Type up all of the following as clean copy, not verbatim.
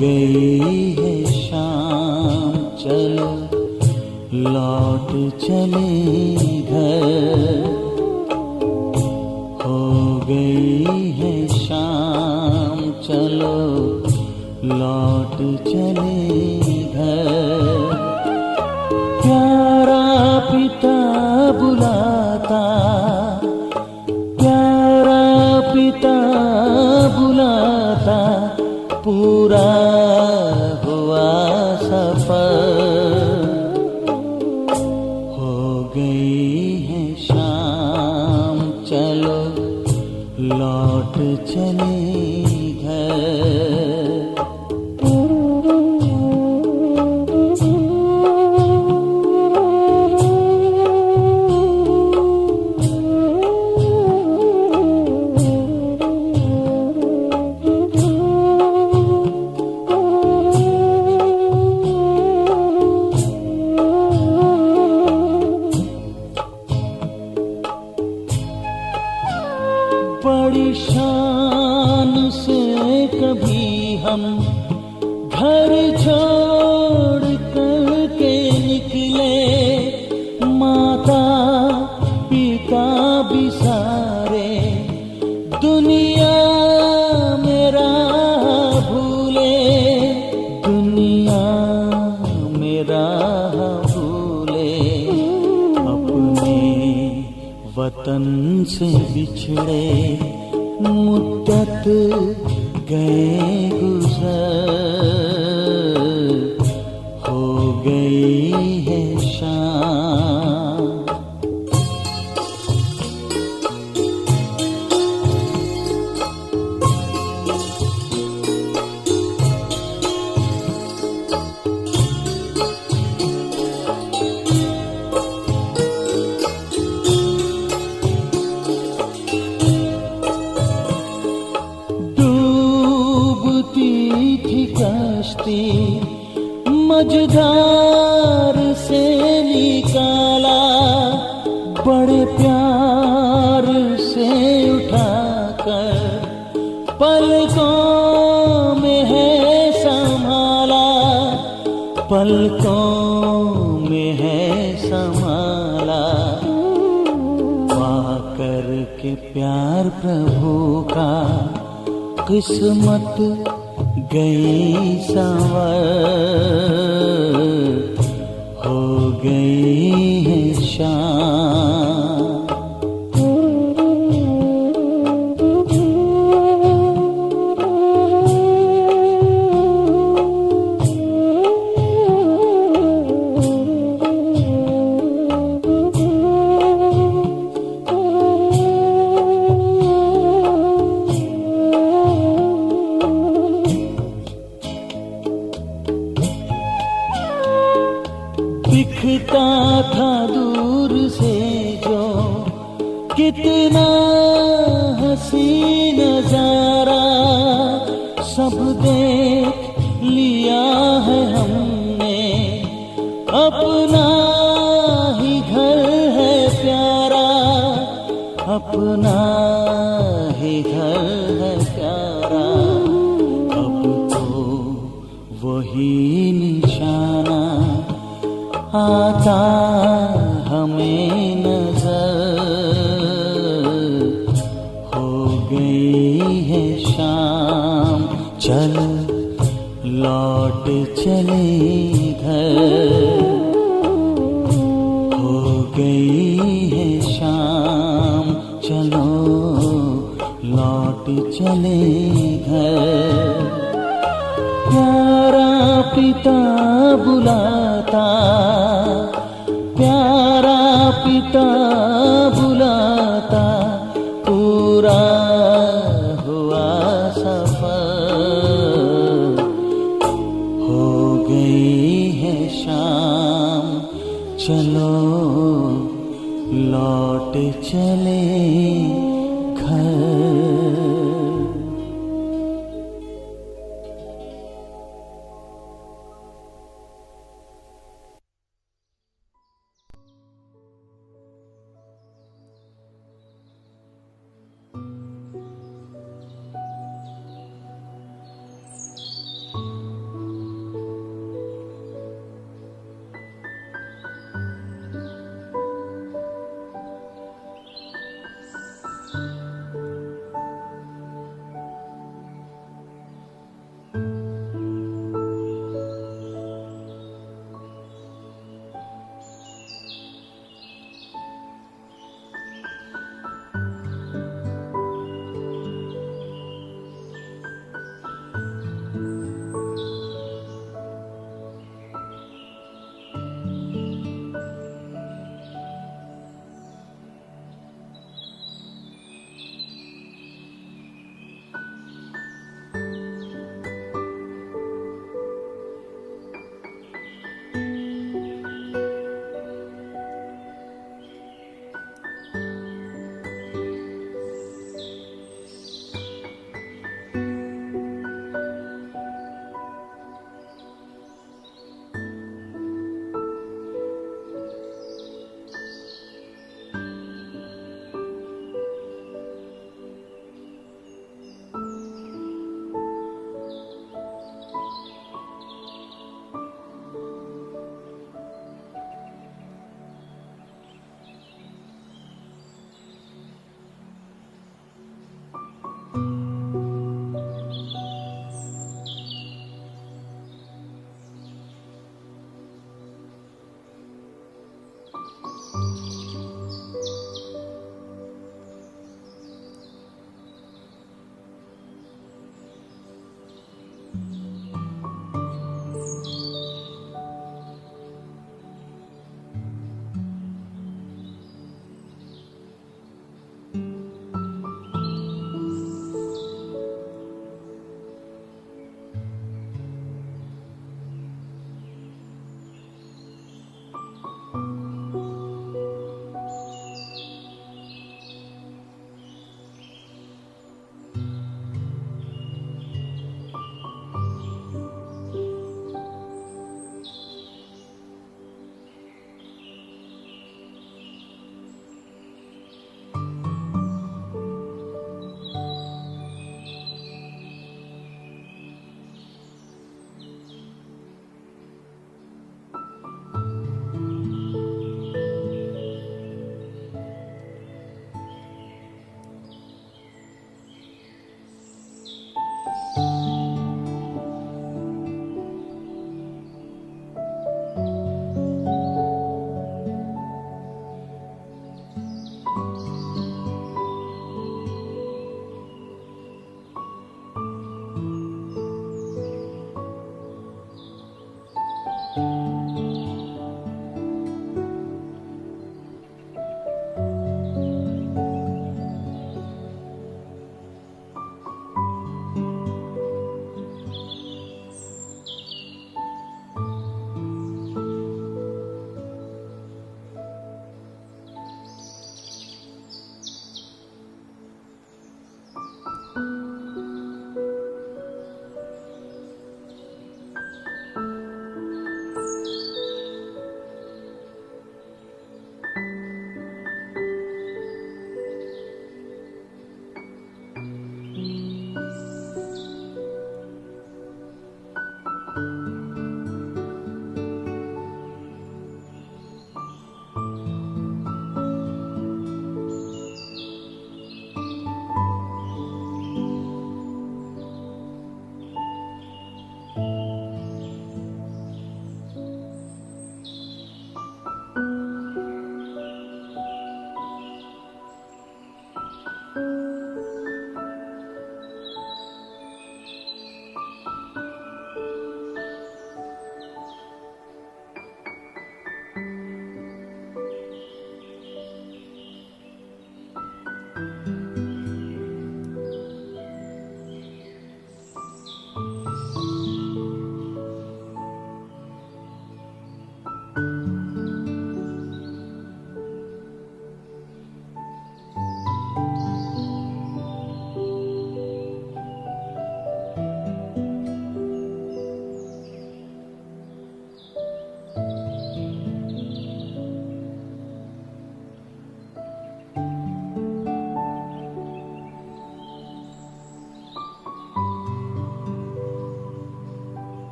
गई है शाम, चलो लौट चले घर। हो गई है शाम, चलो लौट चले घर। प्यारा पिता बुलाता, प्यारा पिता बुलाता, पूरा हुआ सफर। हो गई है शाम, चलो लौट चले घर। बड़ी शान से कभी हम घर छोड़ कर के निकले, माता पिता भी सारे दुनिया मेरा भूले, दुनिया मेरा भूले। अपने वतन से बिछड़े मुद्दत गए गुजर। हो गई है शाम, कश्ती मझधार से निकाला, बड़े प्यार से उठाकर पलकों में है संभाला, पलकों में है संभाला। पाकर के प्यार प्रभु का किस्मत गई संवर। हो गई है शाम, दिखता था दूर कितना हसी नजारा सब देख लिया है हमने, अपना ही घर है प्यारा, अपना ही घर है प्यारा। अब तो वही निशाना आता हमें नजर, हो गई है शाम चल लौट चले घर, हो गई है शाम चलो लौट चले घर। प्यारा पिता बुलाता, प्यारा पिता बुलाता, पूरा हुआ सफर, हो गई है शाम चलो लौट चले घर।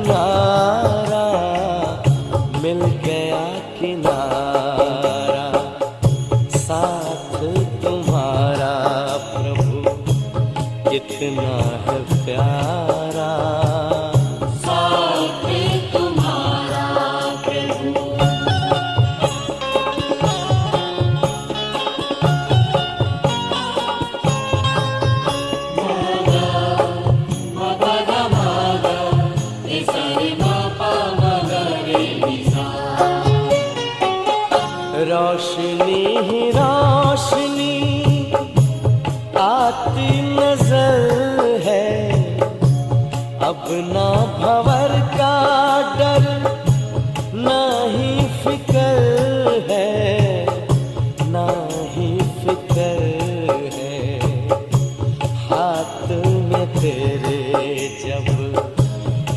किनारा, मिल गया किनारा, साथ तुम्हारा प्रभु कितना है प्यारा। साथ तुम्हारा प्रभु। रोशनी ही रोशनी आती नजर है, अब ना भंवर का डर, ना ही फिक्र है, ना ही फिक्र है। हाथ में तेरे जब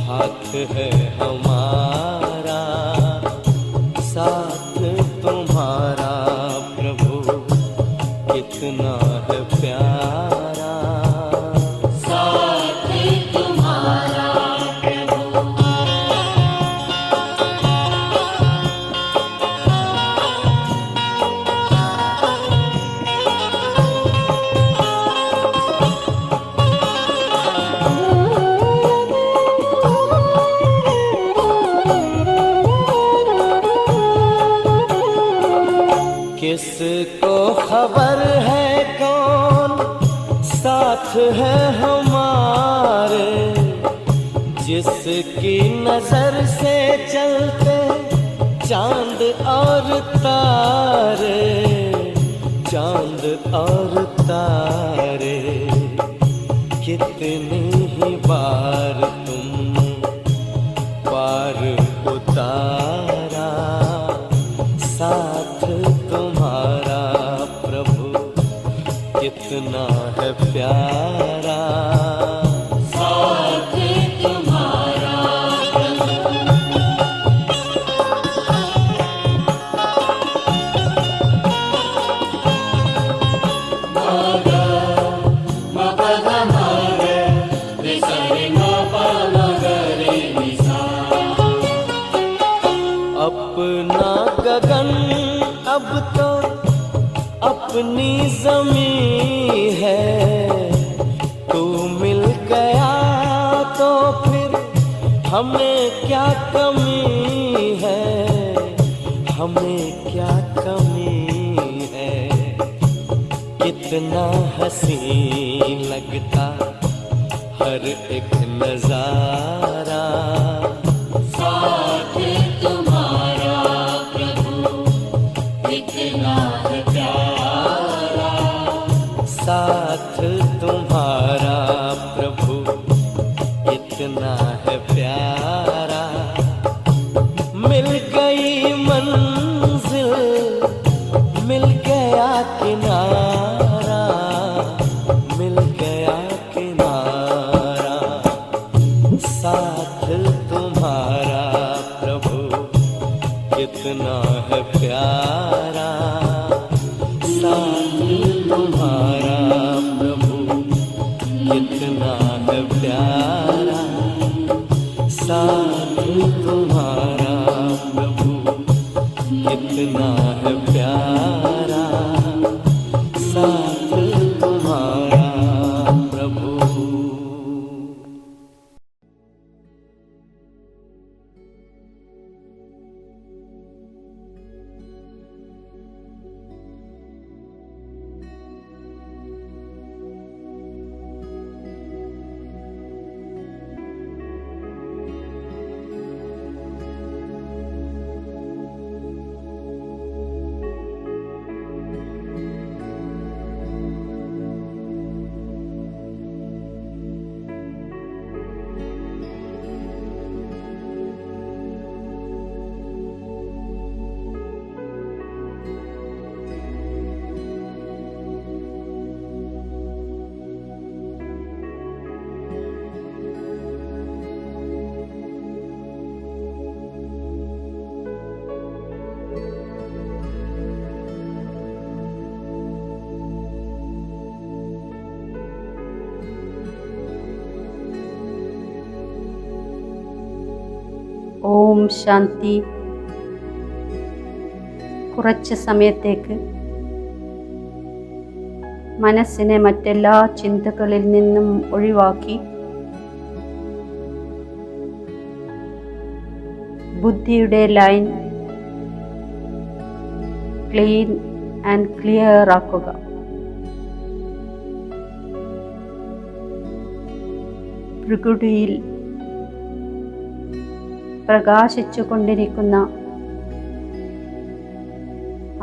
हाथ है हमारा, साथ तुम्हारा प्रभु कितना है प्यारा। साथ तुम्हारा प्रभु। किसको खबर है कौन साथ है हमारे, जिसकी नजर से चलते चांद और तारे, चांद और तारे। कितनी ही बार तुम पार उतारा, साथ तुम्हारा प्रभु कितना है प्यारा। साथ तुम्हारा प्रभु। अपना गगन अब तो अपनी जमीन है, तू मिल गया तो फिर हमें क्या कमी है, हमें क्या कमी है। कितना हसीन लगता हर एक नजारा, साथ तुम्हारा प्रभु कितना है प्यारा। साथ तुम्हारा प्रभु कितना है प्यारा। मिल गई मंजिल, मिल गया किनारा, मिल गया किनारा, साथ ഓം ശാന്തി. കുറച്ച് സമയത്തേക്ക് മനസ്സിനെ മറ്റെല്ലാ ചിന്തകളിൽ നിന്നും ഒഴിവാക്കി ബുദ്ധിയുടെ ലൈൻ ക്ലീൻ ആൻഡ് ക്ലിയർ ആക്കുക. പ്രകൃതിയിൽ പ്രകാശിച്ചു കൊണ്ടിരിക്കുന്ന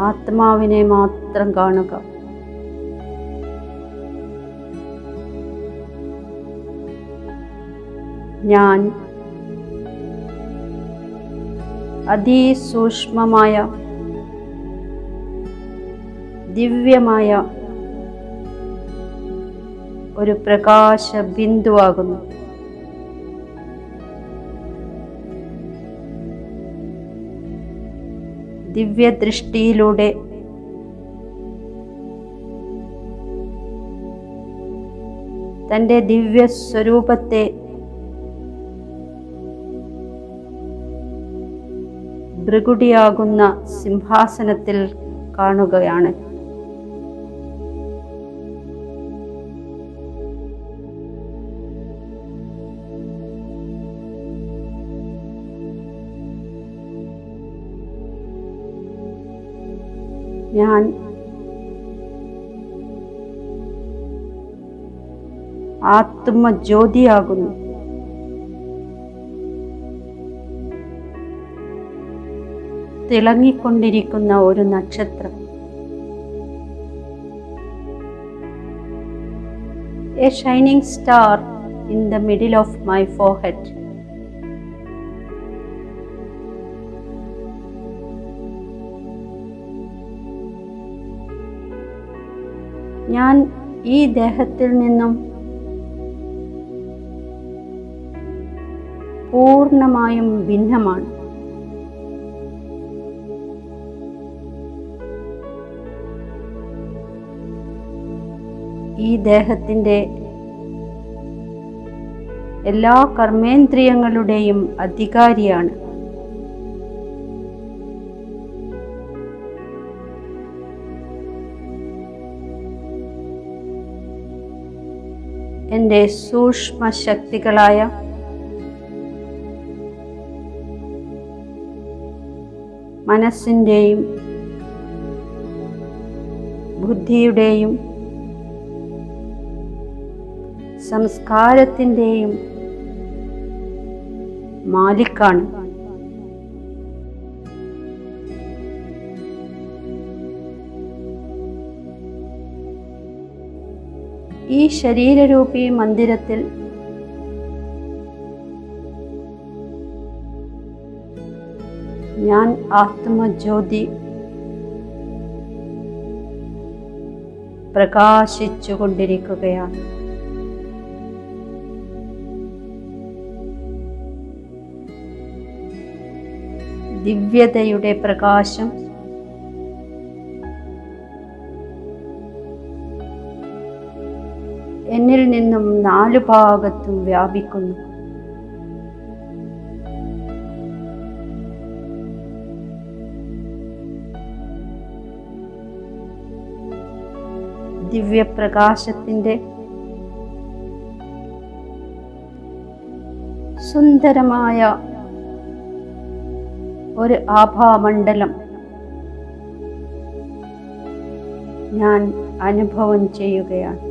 ആത്മാവിനെ മാത്രം കാണുക. ഞാൻ അതിസൂക്ഷ്മമായ ദിവ്യമായ ഒരു പ്രകാശ ബിന്ദുവാകുന്നു. ദിവ്യദൃഷ്ടിയിലൂടെ തൻ്റെ ദിവ്യ സ്വരൂപത്തെ ഭൃഗുടിയാകുന്ന സിംഹാസനത്തിൽ കാണുകയാണ്. ഞാൻ ആത്മജ്യോതിയാകുന്നു. തിളങ്ങിക്കൊണ്ടിരിക്കുന്ന ഒരു നക്ഷത്രം. A shining star in the middle of my forehead. ഞാൻ ഈ ദേഹത്തിൽ നിന്നും പൂർണ്ണമായും ഭിന്നമാണ്. ഈ ദേഹത്തിൻ്റെ എല്ലാ കർമ്മേന്ദ്രിയങ്ങളുടെയും അധികാരിയാണ്. എൻ്റെ സൂക്ഷ്മ ശക്തികളായ മനസ്സിൻ്റെയും ബുദ്ധിയുടെയും സംസ്കാരത്തിൻ്റെയും മാലിക്കാണ്. ഈ ശരീരരൂപി മന്ദിരത്തിൽ ഞാൻ ആത്മജ്യോതി പ്രകാശിച്ചു കൊണ്ടിരിക്കുകയാണ്. ദിവ്യതയുടെ പ്രകാശം എന്നിൽ നിന്നും നാലു ഭാഗത്തും വ്യാപിക്കുന്നു. ദിവ്യപ്രകാശത്തിൻ്റെ സുന്ദരമായ ഒരു ആഭാമണ്ഡലം ഞാൻ അനുഭവം ചെയ്യുകയാണ്.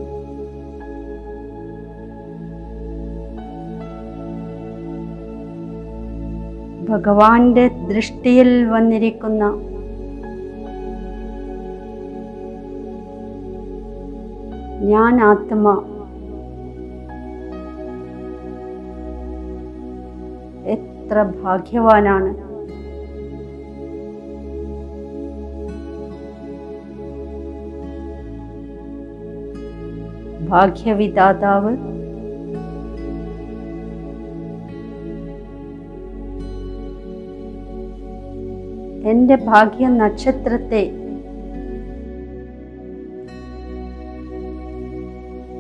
ഭഗവാന്റെ ദൃഷ്ടിയിൽ വന്നിരിക്കുന്ന ഞാൻ ആത്മ എത്ര ഭാഗ്യവാനാണ്. ഭാഗ്യവിധാതാവ് എൻ്റെ ഭാഗ്യ നക്ഷത്രത്തെ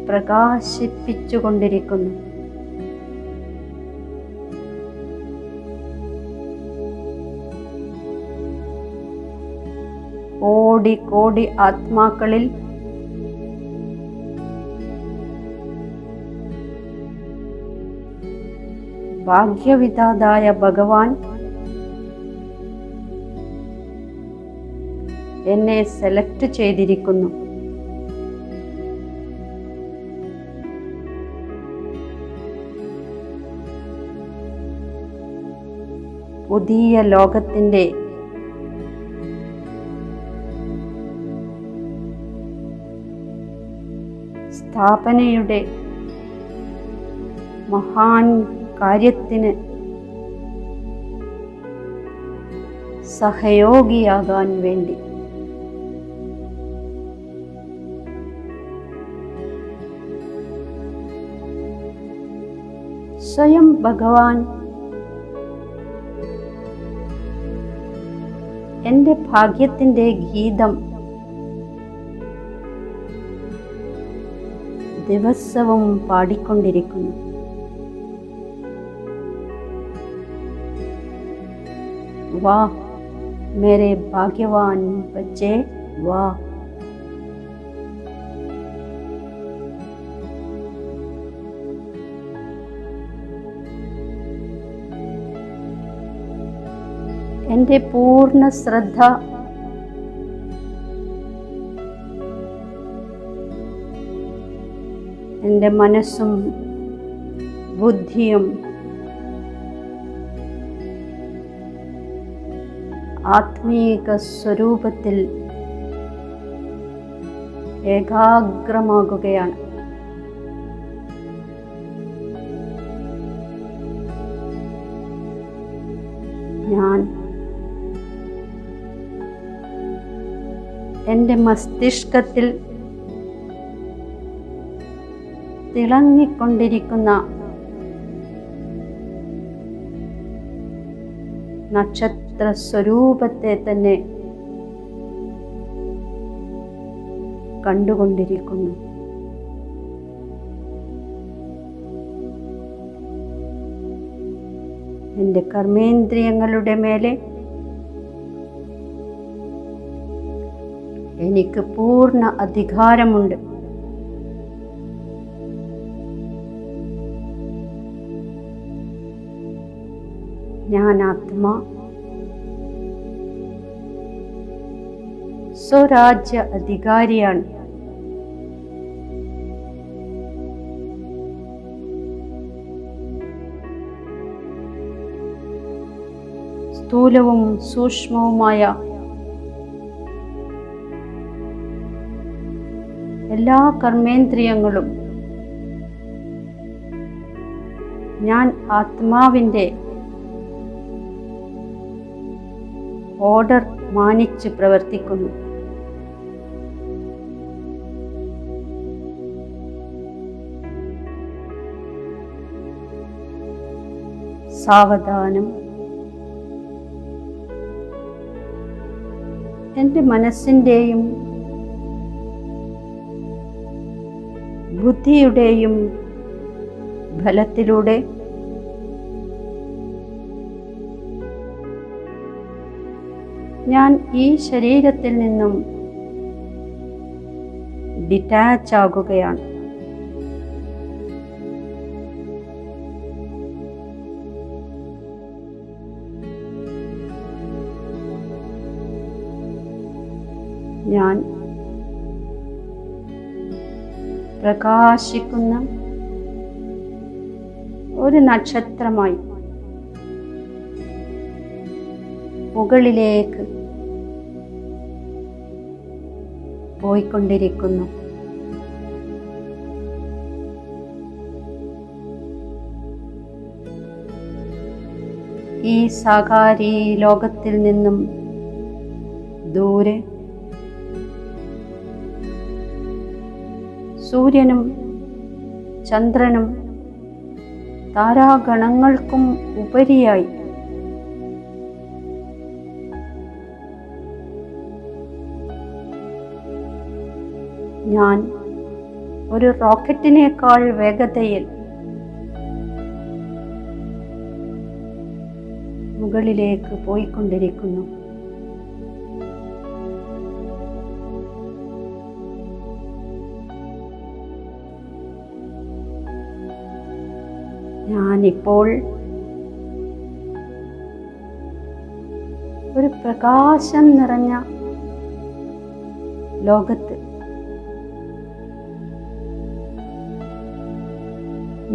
പ്രകാശിപ്പിച്ചുകൊണ്ടിരിക്കുന്നു. കോടി കോടി ആത്മാക്കളിൽ ഭാഗ്യവിധാതായ ഭഗവാൻ എന്നെ സെലക്ട് ചെയ്തിരിക്കുന്നു. പുതിയ ലോകത്തിൻ്റെ സ്ഥാപനയുടെ മഹാൻ കാര്യത്തിന് സഹയോഗിയാകാൻ വേണ്ടി സ്വയം ഭഗവാൻ എൻ്റെ ഭാഗ്യത്തിൻ്റെ ഗീതം ദിവസവും പാടിക്കൊണ്ടിരിക്കുന്നു. വാ മേരെ ഭാഗ്യവാൻ ബच्चे വാ. എൻ്റെ പൂർണ്ണ ശ്രദ്ധ എൻ്റെ മനസ്സും ബുദ്ധിയും ആത്മീക സ്വരൂപത്തിൽ ഏകാഗ്രമാകുകയാണ്. ഞാൻ എൻ്റെ മസ്തിഷ്കത്തിൽ തിളങ്ങിക്കൊണ്ടിരിക്കുന്ന നക്ഷത്ര സ്വരൂപത്തെ തന്നെ കണ്ടുകൊണ്ടിരിക്കുന്നു. എൻ്റെ കർമ്മേന്ദ്രിയങ്ങളുടെ മേലെ എനിക്ക് പൂർണ്ണ അധികാരമുണ്ട്. ഞാൻ ആത്മാ സ്വരാജ്യ അധികാരിയാണ്. സ്ഥൂലവും സൂക്ഷ്മവുമായ എല്ലാ കർമ്മേന്ദ്രിയങ്ങളും ഞാൻ ആത്മാവിൻ്റെ ഓർഡർ മാനിച്ച് പ്രവർത്തിക്കുന്നു. സാവധാനം എൻ്റെ മനസ്സിൻ്റെയും ബുദ്ധിയുടെയും ഫലത്തിലൂടെ ഞാൻ ഈ ശരീരത്തിൽ നിന്നും ഡിറ്റാച്ച് ആകുകയാണ്. ഞാൻ പ്രകാശിക്കുന്ന ഒരു നക്ഷത്രമായി മുകളിലേക്ക് പോയിക്കൊണ്ടിരിക്കുന്നു. ഈ സാകാരി ലോകത്തിൽ നിന്നും ദൂരെ സൂര്യനും ചന്ദ്രനും താരാഗണങ്ങൾക്കും ഉപരിയായി ഞാൻ ഒരു റോക്കറ്റിനേക്കാൾ വേഗതയിൽ മുകളിലേക്ക് പോയിക്കൊണ്ടിരിക്കുന്നു. ഞാനിപ്പോൾ ഒരു പ്രകാശം നിറഞ്ഞ ലോകത്ത്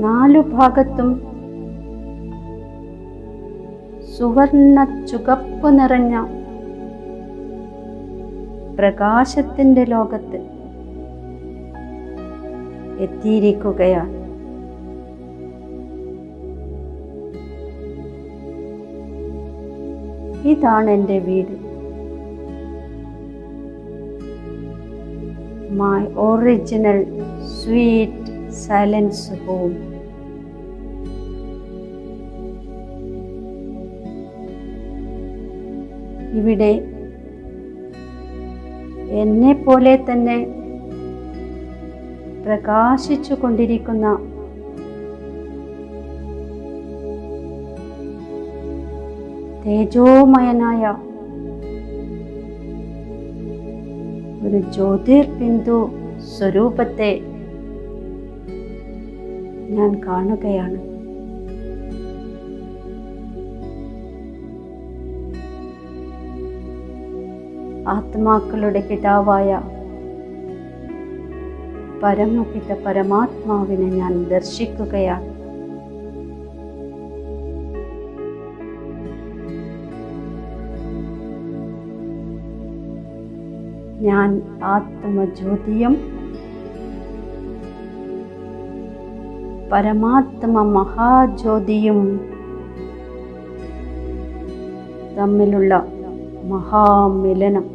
നാലു ഭാഗത്തും സുവർണ ചുവപ്പ് നിറഞ്ഞ പ്രകാശത്തിൻ്റെ ലോകത്ത് എത്തിയിരിക്കുകയാണ്. ഇതാണ് എൻ്റെ വീട്. My original sweet silence home. ഇവിടെ എന്നെ പോലെ തന്നെ പ്രകാശിച്ചു കൊണ്ടിരിക്കുന്ന തേജോമയനായ ഒരു ജ്യോതിർബിന്ദു സ്വരൂപത്തെ ഞാൻ കാണുകയാണ്. ആത്മാക്കളുടെ പിതാവായ പരമപിത പരമാത്മാവിനെ ഞാൻ ദർശിക്കുകയാണ്. ഞാൻ ആത്മജ്യോതിയും പരമാത്മ മഹാജ്യോതിയും തമ്മിലുള്ള മഹാമിലനം.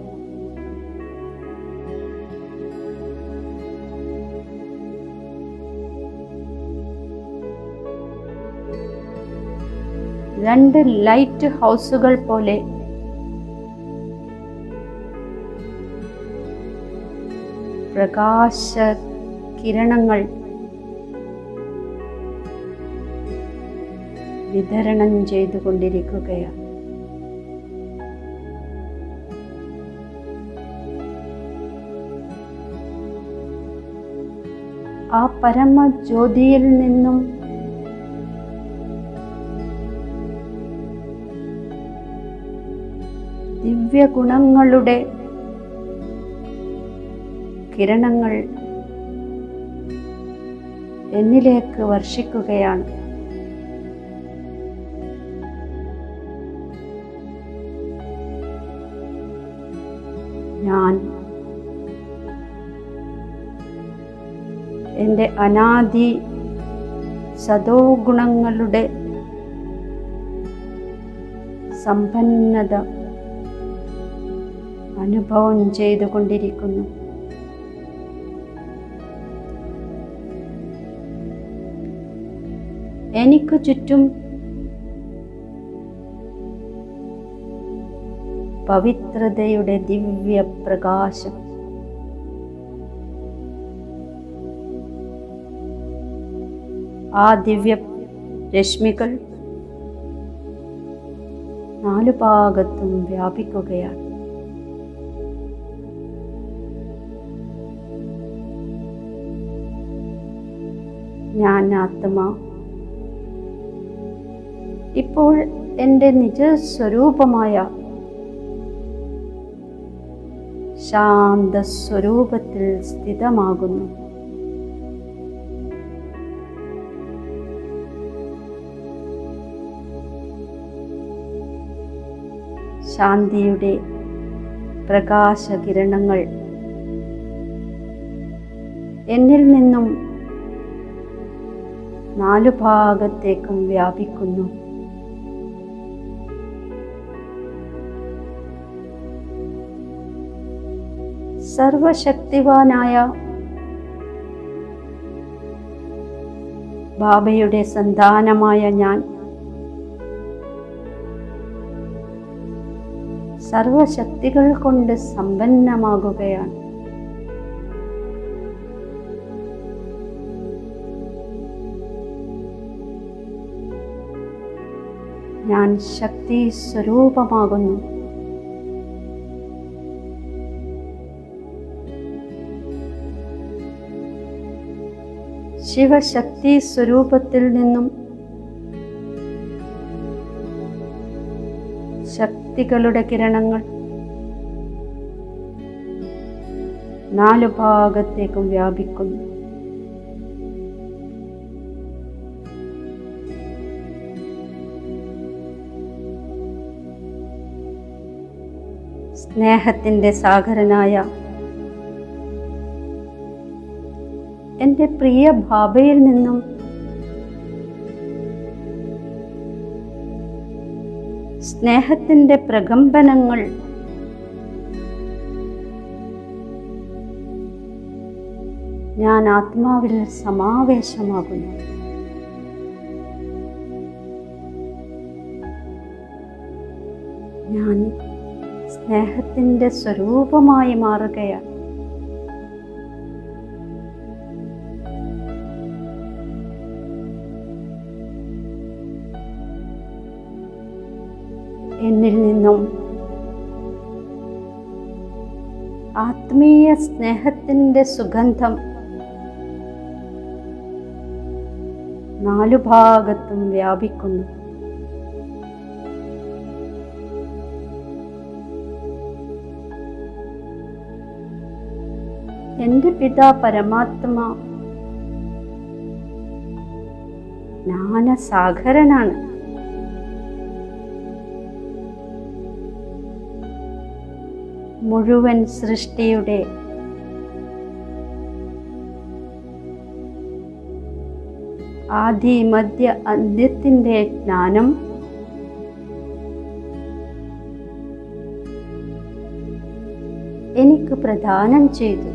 രണ്ട് ലൈറ്റ് ഹൗസുകൾ പോലെ പ്രകാശ കിരണങ്ങൾ വിതരണം ചെയ്തുകൊണ്ടിരിക്കുകയാണ്. ആ പരമജ്യോതിയിൽ നിന്നും ദിവ്യഗുണങ്ങളുടെ കിരണങ്ങൾ എന്നിലേക്ക് വർഷിക്കുകയാണ്. ഞാൻ എൻ്റെ അനാദി സദോ ഗുണങ്ങളുടെ സമ്പന്നത അനുഭവം ചെയ്തുകൊണ്ടിരിക്കുന്നു. എനിക്ക് ചുറ്റും പവിത്രതയുടെ ദിവ്യപ്രകാശം. ആ ദിവ്യ രശ്മികൾ നാലു ഭാഗത്തും വ്യാപിക്കുകയാണ്. ഞാൻ ആത്മാ ഇപ്പോൾ എൻ്റെ നിജസ്വരൂപമായ ശാന്തസ്വരൂപത്തിൽ സ്ഥിതമാകുന്നു. ശാന്തിയുടെ പ്രകാശകിരണങ്ങൾ എന്നിൽ നിന്നും നാലു ഭാഗത്തേക്കും വ്യാപിക്കുന്നു. സർവശക്തിവാനായ ബാബയുടെ സന്താനമായ ഞാൻ സർവശക്തികൾ കൊണ്ട് സമ്പന്നമാകുകയാണ്. ഞാൻ ശക്തി സ്വരൂപമാകുന്നു. ശിവശക്തി സ്വരൂപത്തിൽ നിന്നും ശക്തികളുടെ കിരണങ്ങൾ 4 ഭാഗത്തേക്കും വ്യാപിക്കുന്നു. സ്നേഹത്തിൻ്റെ സാഗരനായ എൻ്റെ പ്രിയ ബാബയിൽ നിന്നും സ്നേഹത്തിൻ്റെ പ്രകമ്പനങ്ങൾ ഞാൻ ആത്മാവിൽ സമാവേശമാകുന്നു. ഞാൻ സ്നേഹത്തിൻ്റെ സ്വരൂപമായി മാറുകയാണ്. എന്നിൽ നിന്നും ആത്മീയ സ്നേഹത്തിൻ്റെ സുഗന്ധം 4 ഭാഗത്തും വ്യാപിക്കുന്നു. എൻ്റെ പിതാ പരമാത്മാ ജ്ഞാനസാഗരനാണ്. മുഴുവൻ സൃഷ്ടിയുടെ ആദി മധ്യ അന്ത്യത്തിൻ്റെ ജ്ഞാനം എനിക്ക് പ്രദാനം ചെയ്തു.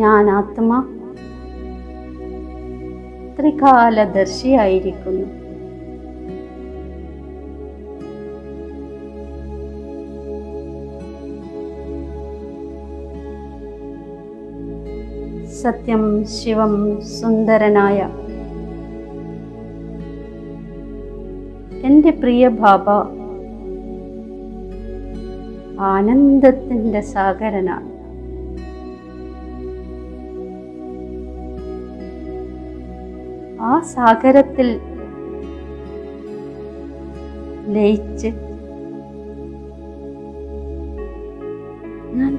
ഞാൻ ആത്മാ ത്രികാലദർശിയായിരിക്കുന്നു. സത്യം ശിവം സുന്ദരനായ എൻ്റെ പ്രിയ ബാബ ആനന്ദത്തിൻ്റെ സാഗരനാണ്. ആ സാഗരത്തിൽ ലയിച്ച് ഞാൻ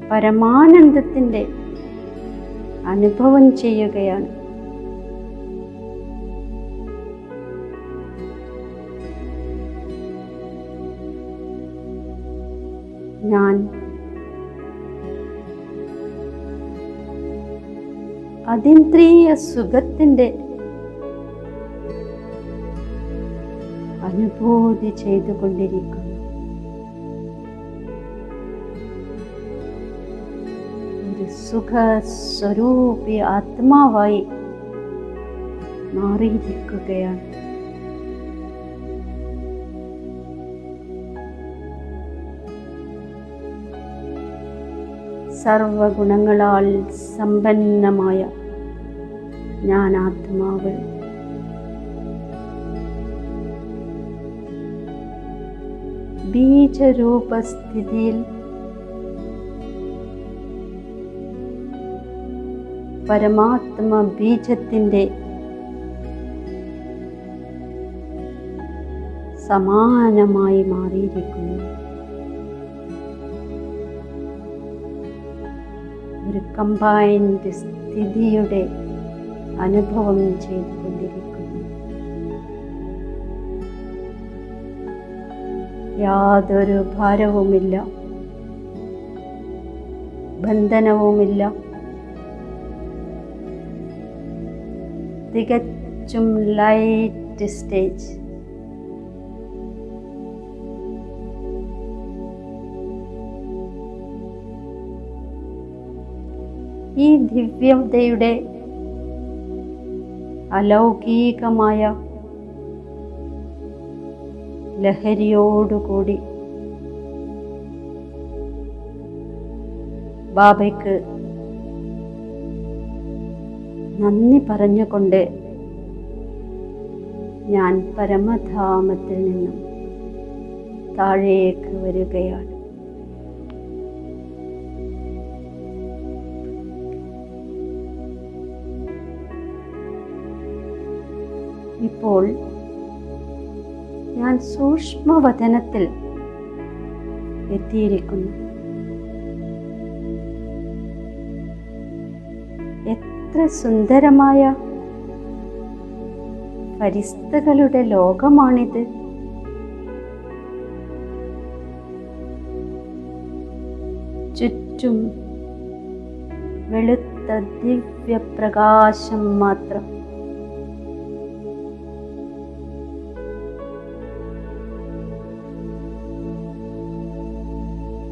പരമാനന്ദത്തിൻ്റെ അനുഭവം ചെയ്യുകയാണ്. ഞാൻ അതീന്ദ്രിയ സുഖത്തിൻ്റെ അനുഭൂതി ചെയ്തുകൊണ്ടിരിക്കുന്നു. ഒരു സുഖസ്വരൂപി ആത്മാവായി മാറിയിരിക്കുകയാണ്. സർവഗുണങ്ങളാൽ സമ്പന്നമായ ഞാൻ ആത്മാവ് ബീജരൂപസ്ഥിതിയിൽ പരമാത്മ ബീജത്തിൻ്റെ സമാനമായി മാറിയിരിക്കുന്നു. ഒരു കമ്പൈൻഡ് സ്ഥിതിയുടെ അനുഭവം ചെയ്തുകൊണ്ടിരിക്കുന്നു. യാതൊരു ഭാരവുമില്ല, ബന്ധനവുമില്ല. തികച്ചും ലൈറ്റ് സ്റ്റേജ്. ഈ ദിവ്യതയുടെ അലൗകികമായ ലഹരിയോടുകൂടി ബാബയ്ക്ക് നന്ദി പറഞ്ഞുകൊണ്ട് ഞാൻ പരമധാമത്തിൽ നിന്നും താഴേക്ക് വരികയാണ്. ഇപ്പോൾ ഞാൻ സൂക്ഷ്മവതനത്തിൽ എത്തിയിരിക്കുന്നു. എത്ര സുന്ദരമായ ഫരിസ്തകളുടെ ലോകമാണിത്. ചുറ്റും വെളുത്ത ദിവ്യപ്രകാശം മാത്രം.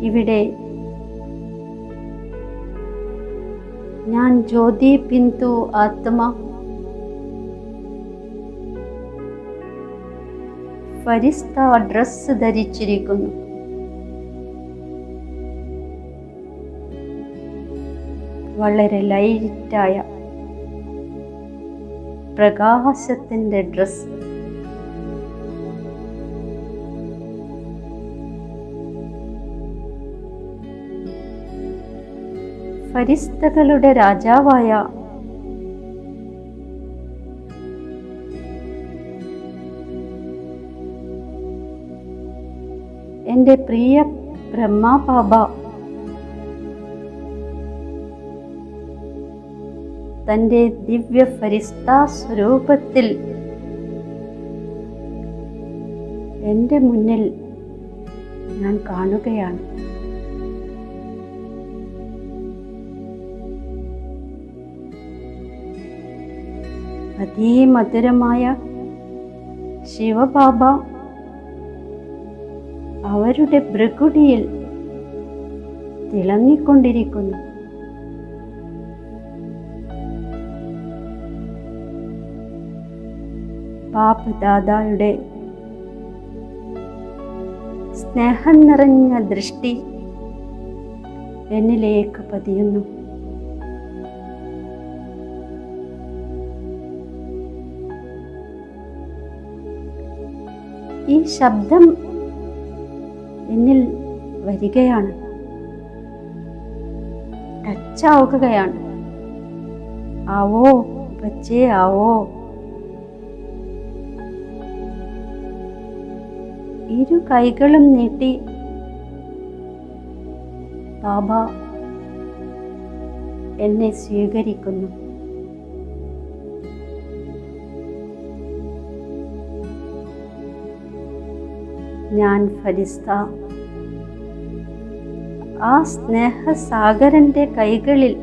ഇവിടെ ഞാൻ ജ്യോതി ബിന്ദു ആത്മ ഫരിസ്ത ഡ്രസ് ധരിച്ചിരിക്കുന്നു. വളരെ ലൈറ്റായ പ്രകാശത്തിൻ്റെ ഡ്രസ്. ഫരിസ്തകളുടെ രാജാവായ എൻ്റെ പ്രിയ ബ്രഹ്മബാബ തൻ്റെ ദിവ്യ ഫരിസ്താ സ്വരൂപത്തിൽ എൻ്റെ മുന്നിൽ ഞാൻ കാണുകയാണ്. അതിമധുരമായ ശിവബാബ അവരുടെ ഭൃകുടിയിൽ തിളങ്ങിക്കൊണ്ടിരിക്കുന്നു. ബാപ്പ് ദാദായുടെ സ്നേഹം നിറഞ്ഞ ദൃഷ്ടി എന്നിലേക്ക് പതിയുന്നു. ഈ ശബ്ദം എന്നിൽ വരികയാണ്, ടച്ചാവുകയാണ്. ആവോ ബച്ചേ ആവോ. ഇരു കൈകളും നീട്ടി ബാബ എന്നെ സ്വീകരിക്കുന്നു. ഞാൻ ഫരിസ്ത ആ സ്നേഹസാഗരന്റെ കൈകളിൽ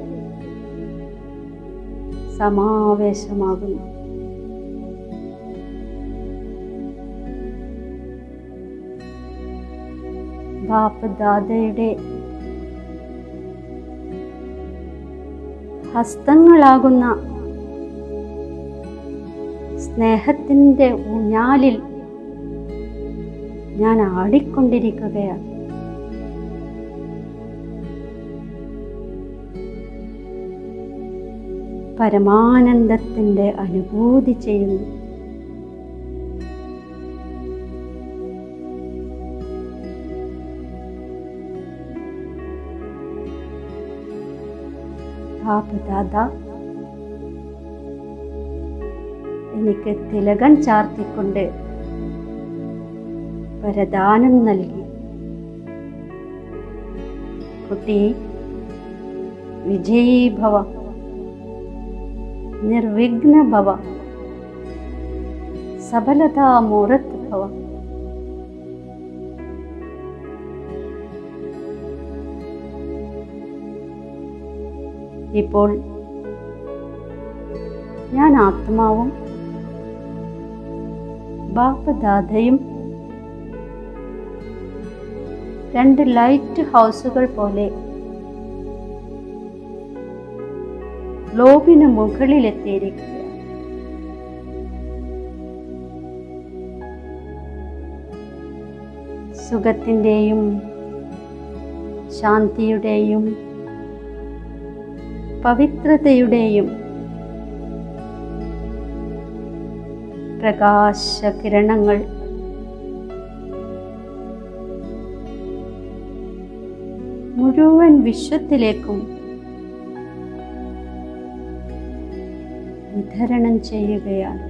സമാവേശമാകുന്നു. ബാപ്പ് ദാദയുടെ ഹസ്തങ്ങളാകുന്ന സ്നേഹത്തിൻ്റെ ഊഞ്ഞാലിൽ ഞാൻ ആടിക്കൊണ്ടിരിക്കുകയാണ്. പരമാനന്ദത്തിൻ്റെ അനുഭൂതി ചെയ്യുന്നു. ബാപ്പ് ദാദ എനിക്ക് തിലകം ചാർത്തിക്കൊണ്ട് വരദാനം നൽകി. കുട്ടി, വിജയീ ഭവ, നിർവിഘ്ന ഭവ, സഫലതാ മൂർത്ത് ഭവ. ഇപ്പോൾ ഞാൻ ആത്മാവും ബാപ്പ് ദാദയും രണ്ട് ലൈറ്റ് ഹൗസുകൾ പോലെ ഗ്ലോബിന് മുകളിലെത്തിയിരിക്കുകയാണ്. സുഖത്തിൻ്റെയും ശാന്തിയുടെയും പവിത്രതയുടെയും പ്രകാശകിരണങ്ങൾ മുഴുവൻ വിശ്വത്തിലേക്കും വിതരണം ചെയ്യുകയാണ്.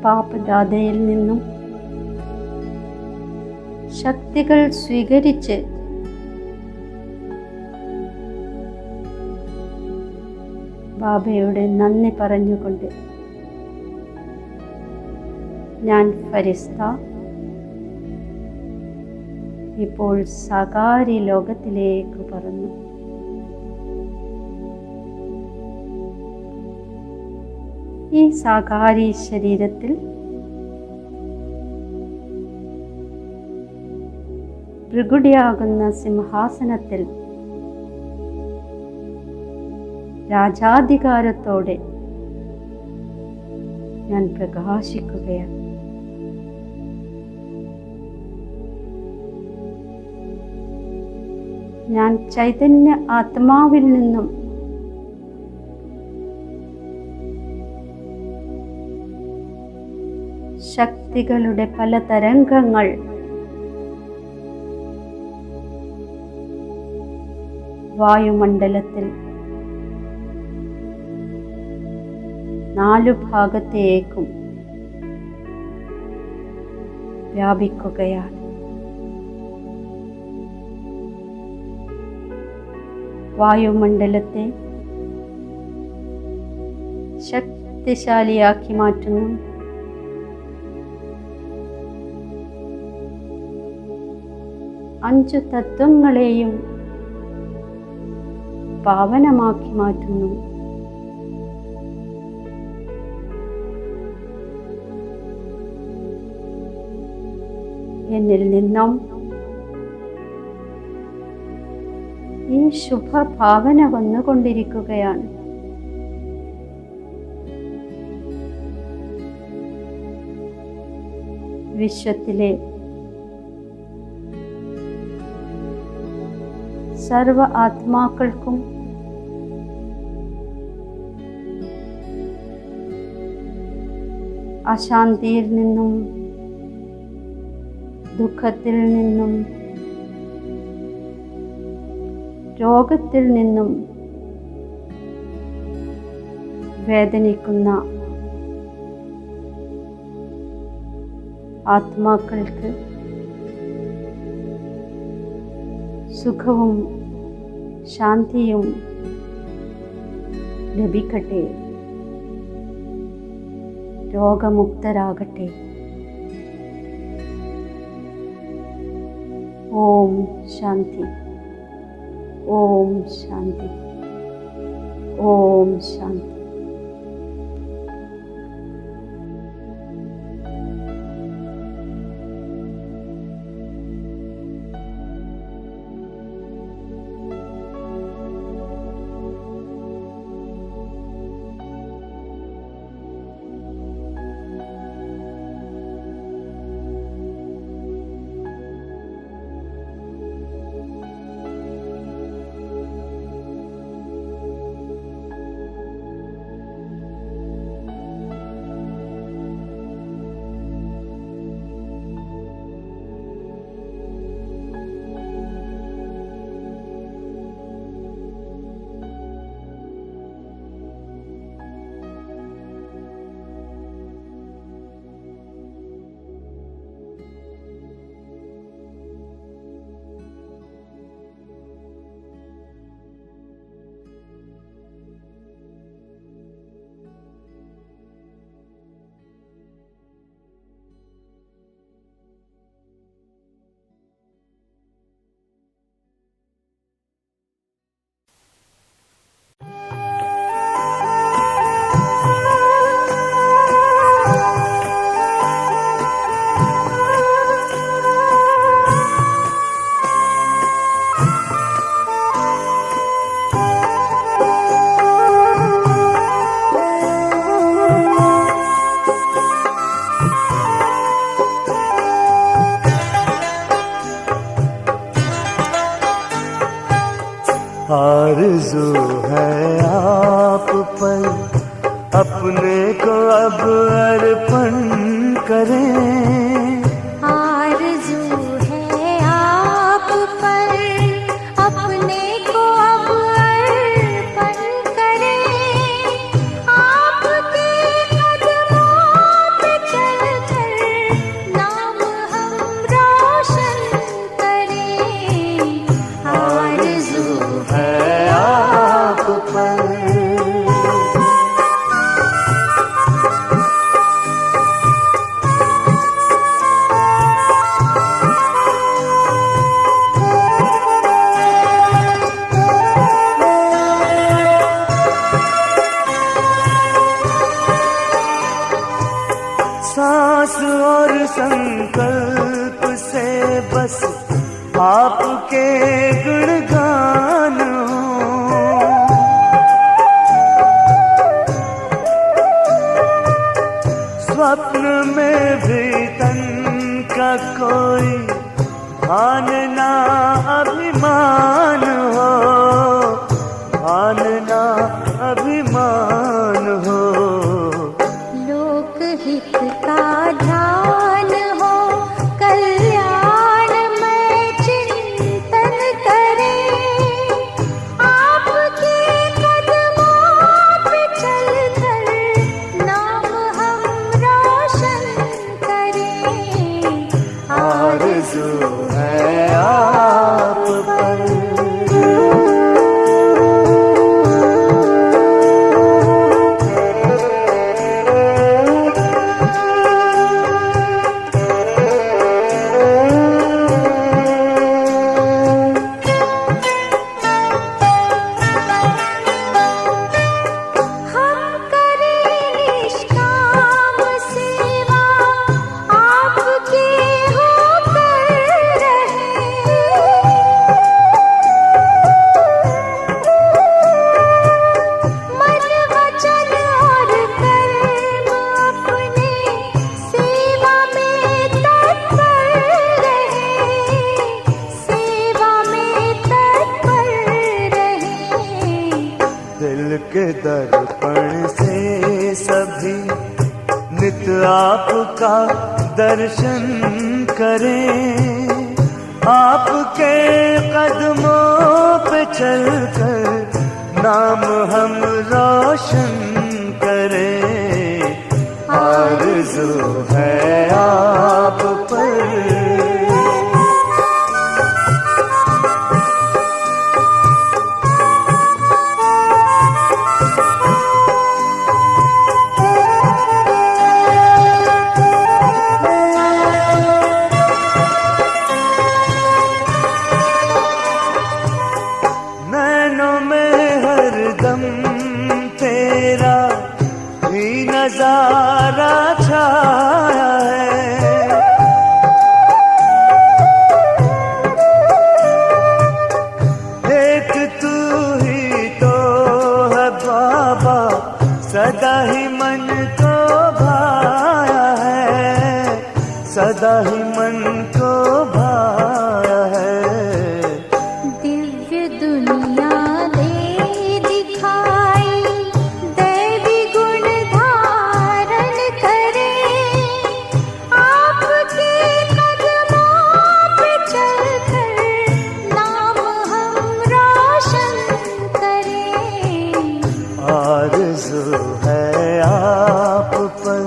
ബാപ്പ് ദാദയിൽ നിന്നും ശക്തികൾ സ്വീകരിച്ച് ബാബയോട് നന്ദി പറഞ്ഞുകൊണ്ട് ഞാൻ ഫരിസ്ത ഇപ്പോൾ സാകാരി ലോകത്തിലേക്ക് പറന്നു. ഈ സാകാരി ശരീരത്തിൽ ഭൃഗുടിയാകുന്ന സിംഹാസനത്തിൽ രാജാധികാരത്തോടെ ഞാൻ പ്രകാശിക്കുകയാണ്. ഞാൻ ചൈതന്യ ആത്മാവിൽ നിന്നും ശക്തികളുടെ പല തരംഗങ്ങൾ വായുമണ്ഡലത്തിൽ 4 ഭാഗത്തേക്കും വ്യാപിക്കുകയാണ്. വായുമണ്ഡലത്തെ ശക്തിശാലിയാക്കി മാറ്റുന്നു. അഞ്ചു തത്വങ്ങളെയും പാവനമാക്കി മാറ്റുന്നു. എന്നിൽ നിന്നും ഈ ശുഭഭാവന വന്നുകൊണ്ടിരിക്കുകയാണ്. വിശ്വത്തിലെ സർവ ആത്മാക്കൾക്കും അശാന്തിയിൽ നിന്നും ദുഃഖത്തിൽ നിന്നും രോഗത്തിൽ നിന്നും വേദനിക്കുന്ന ആത്മാക്കൾക്ക് സുഖവും ശാന്തിയും ലഭിക്കട്ടെ, രോഗമുക്തരാകട്ടെ. ഓം ശാന്തി, ഓം ശാന്തി, ഓം ശാന്തി. आरज़ू है आप पर अपने को अब अर्पण करें। आरज़ू है आप पर अपने को अब अर्पण करें। आपके कदमों पे सांस और संकल्प से बस आपके गुणगान हो। स्वप्न में भी तन का कोई भान ना अभिमान हो, भान ना अभिमान हो। लोकहित का ध्यान हो, कल्याण में चिंतन करें, आपके कदमों पे चलकर नाम हम रोशन करें। आरज़ू है आप पर। के दर्पण से सभी नित आपका दर्शन करें, आपके कदमों पे चलकर नाम हम रोशन करें। आरज़ू है आप पर। तेरा ही नजारा छाया है, एक तू ही तो है बाबा, सदा ही मन को भाया है, सदा ही मन को भाया है। दिव्य दुनिया आरज़ू है आप पर,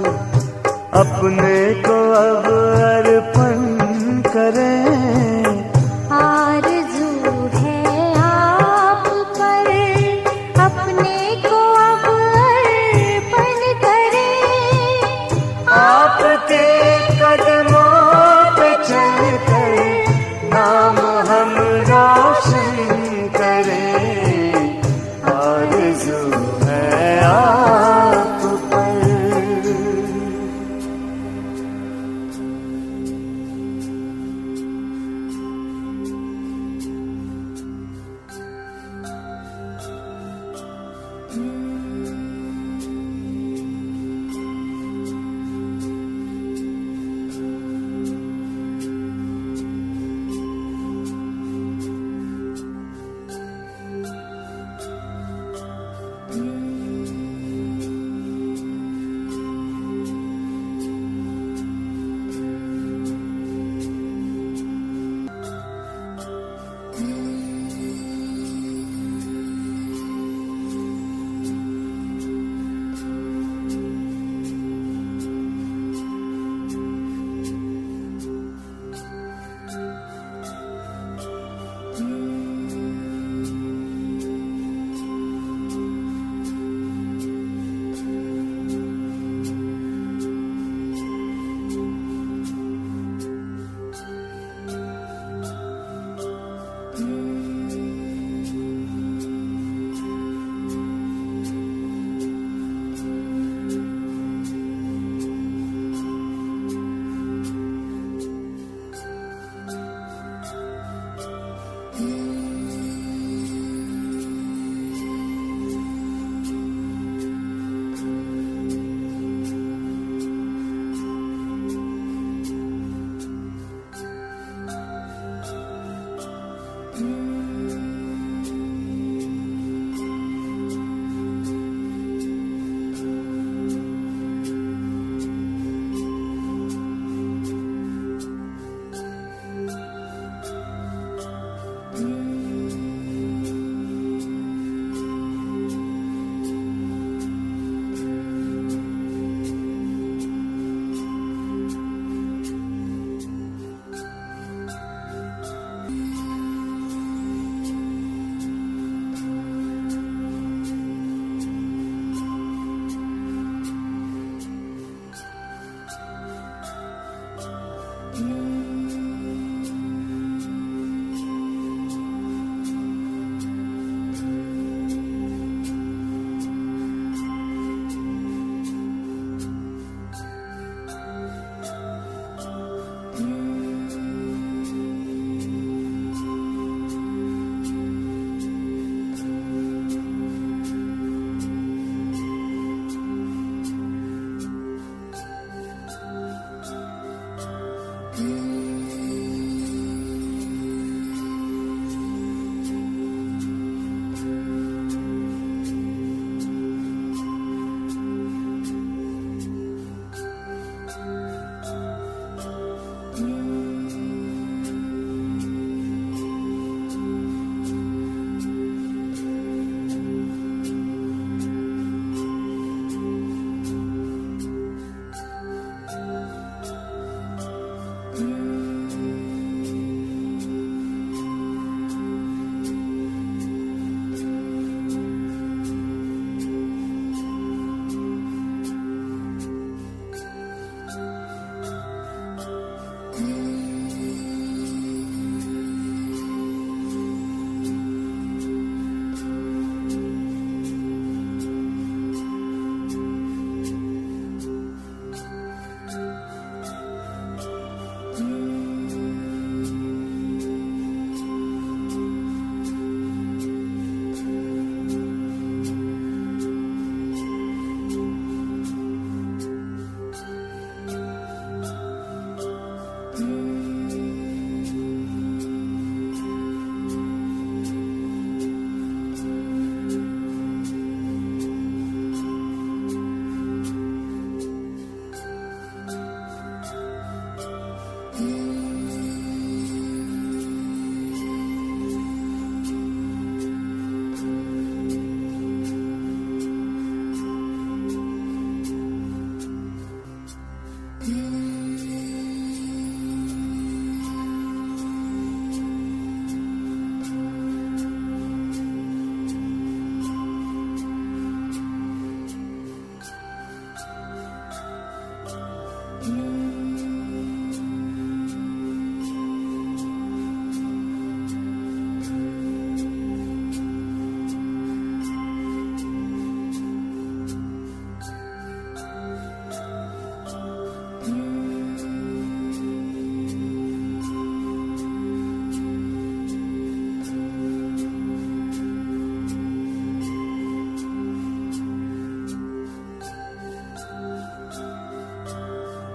अपने को अब अर्पण करें। आरज़ू है आप पर, अपने को अब अर्पण करें। आपके कदमों पे चलकर नाम हम रोशन करें। आरज़ू है आप पर।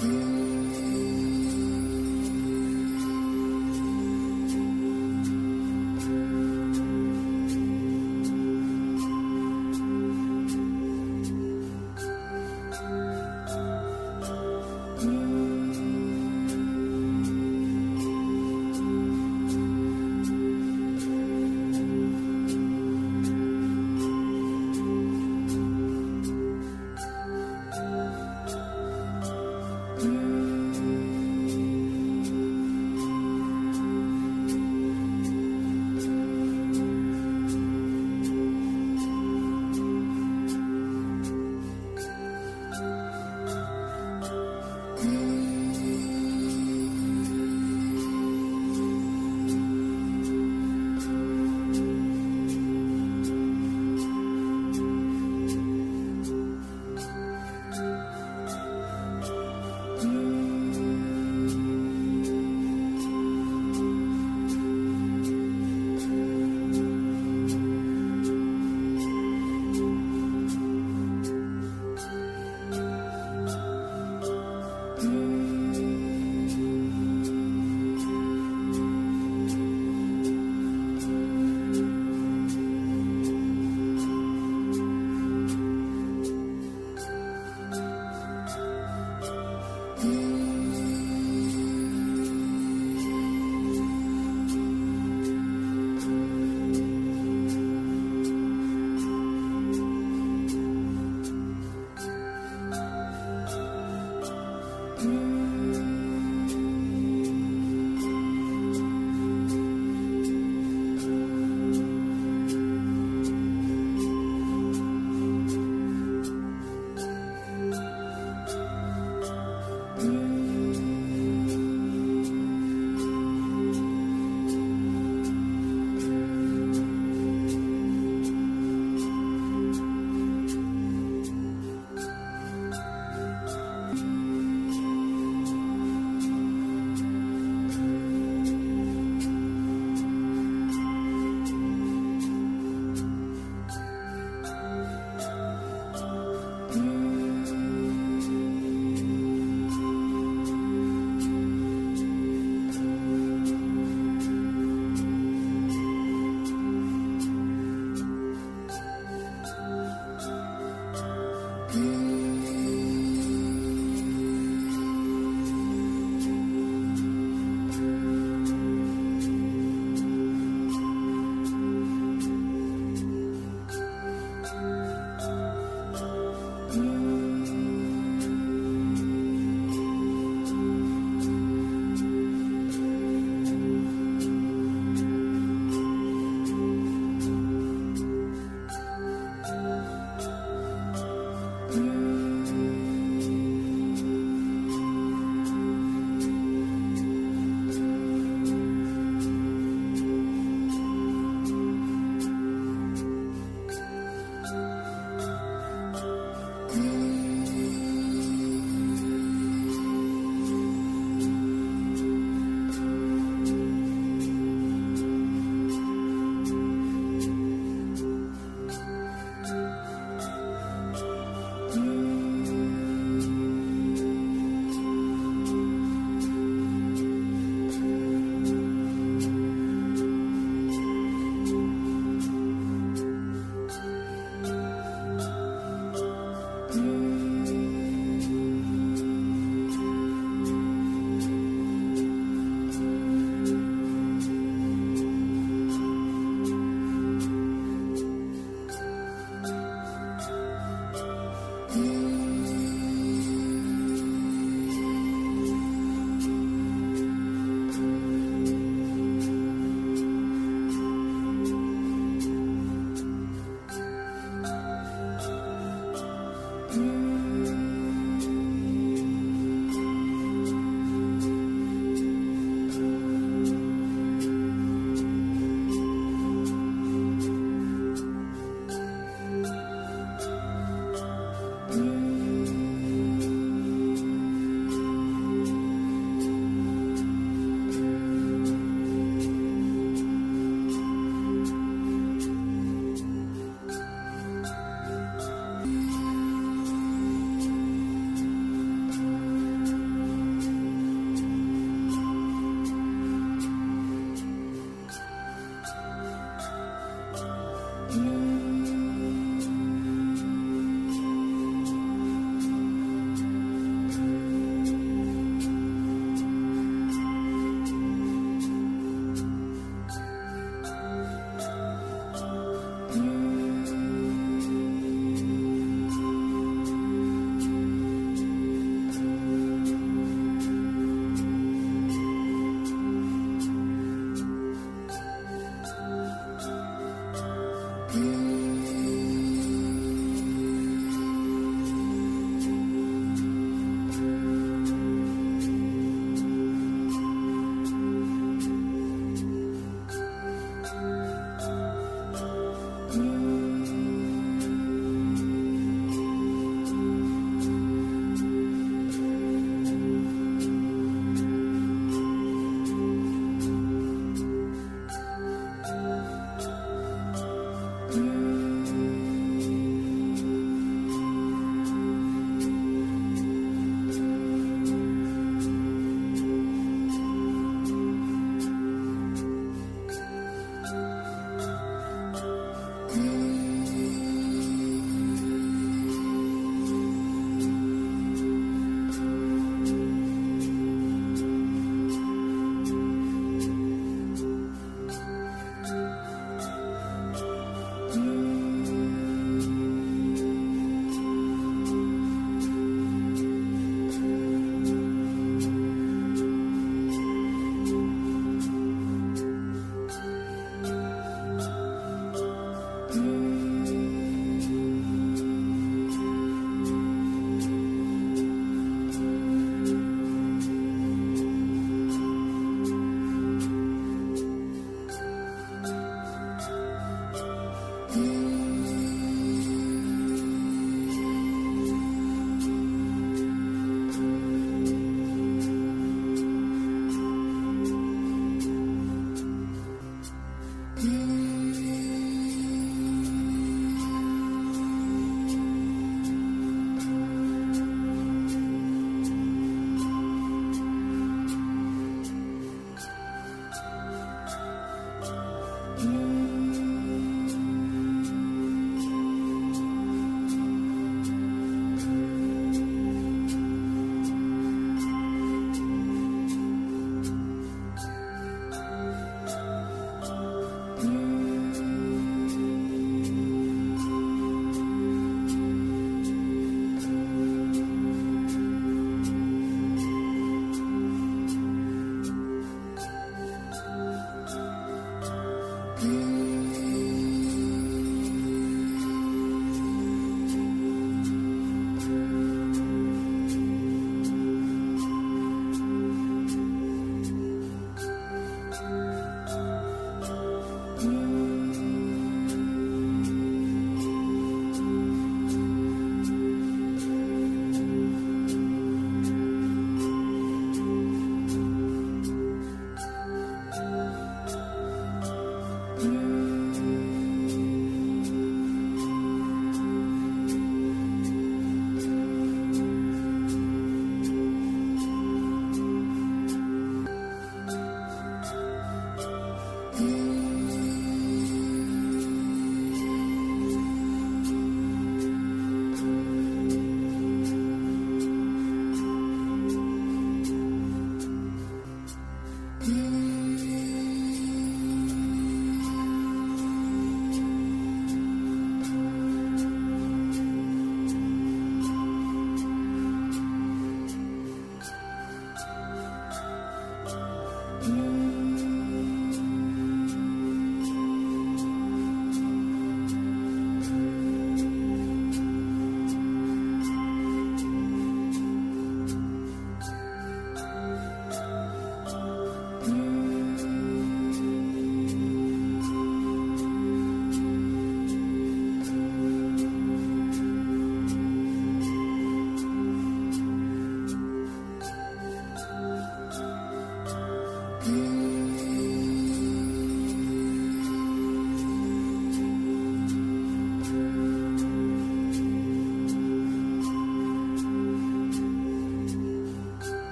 Mm-hmm.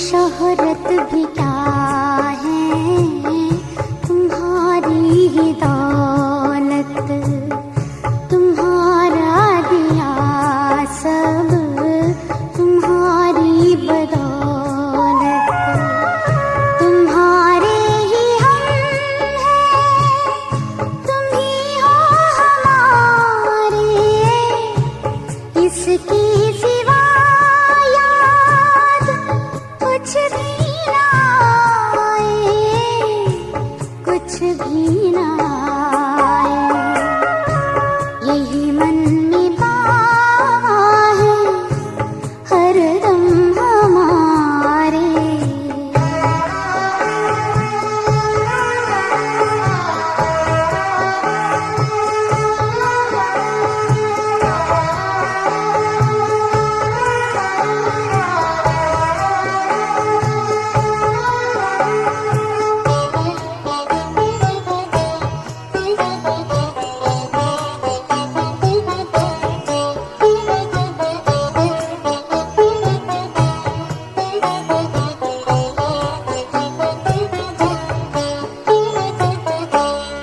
शोहरत भी क्या है, तुम्हारी ही दौलत, तुम्हारा दिया सब तुम्हारी बदौलत, तुम्हारे ही हम हैं, तुम ही हो हमारे, इसकी सिवा याद कुछ भी ना आए, कुछ भी ना आए। यही मन में बावा है हरदम हमारे।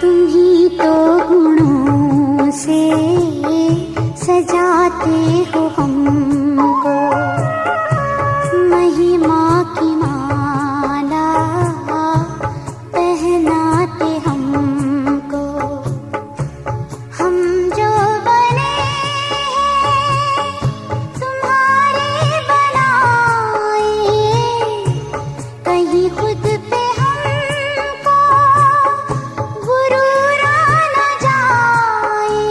तुम ही तो गुणों से सजाते हो हमको, महिमा की माला पहनाते हमको। हम जो बने हैं तुम्हारे बनाए, कहीं खुद पे हमको गुरूर न जाए,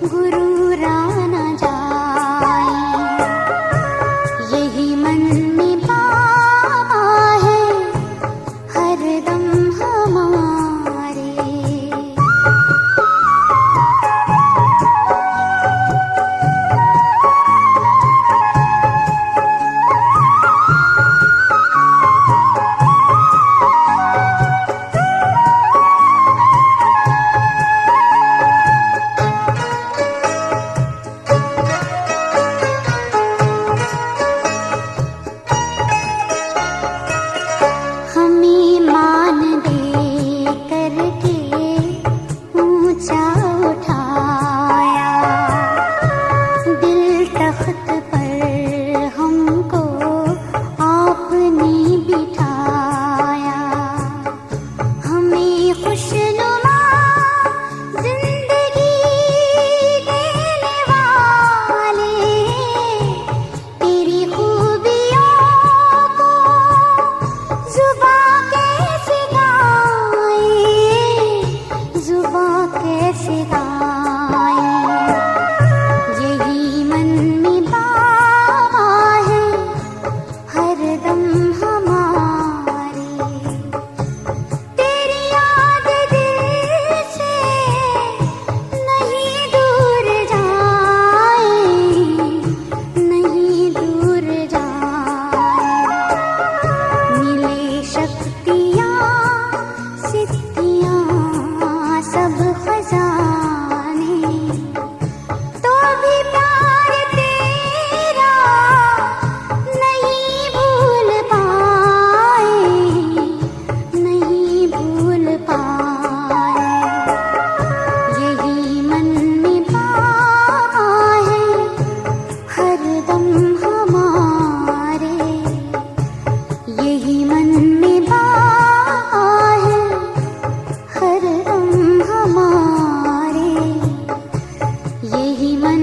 गुरूर न जाए। यही मन में बाबा है हरदम हमारे। हमें मान दे करके ऊंचा उठाया, दिल तख्त पर हमको आपने बिठाया। हमें खुशनुमा जिंदगी देने वाले, तेरी खूबियों को जुबां कैसे गाए, जुबां कैसे गाए। यही मन में बाबा है हरदम हमारे। तेरी याद दिल से नहीं दूर जाए, नहीं दूर जाए। मिले शक्तियाँ सिद्धियाँ सब खजाने, तो भी प्यार तेरा नहीं भूल पाए, नहीं भूल पाए। यही मन में बाबा है हरदम हमारे। यही मन में बाबा है हरदम हमारे। यही मन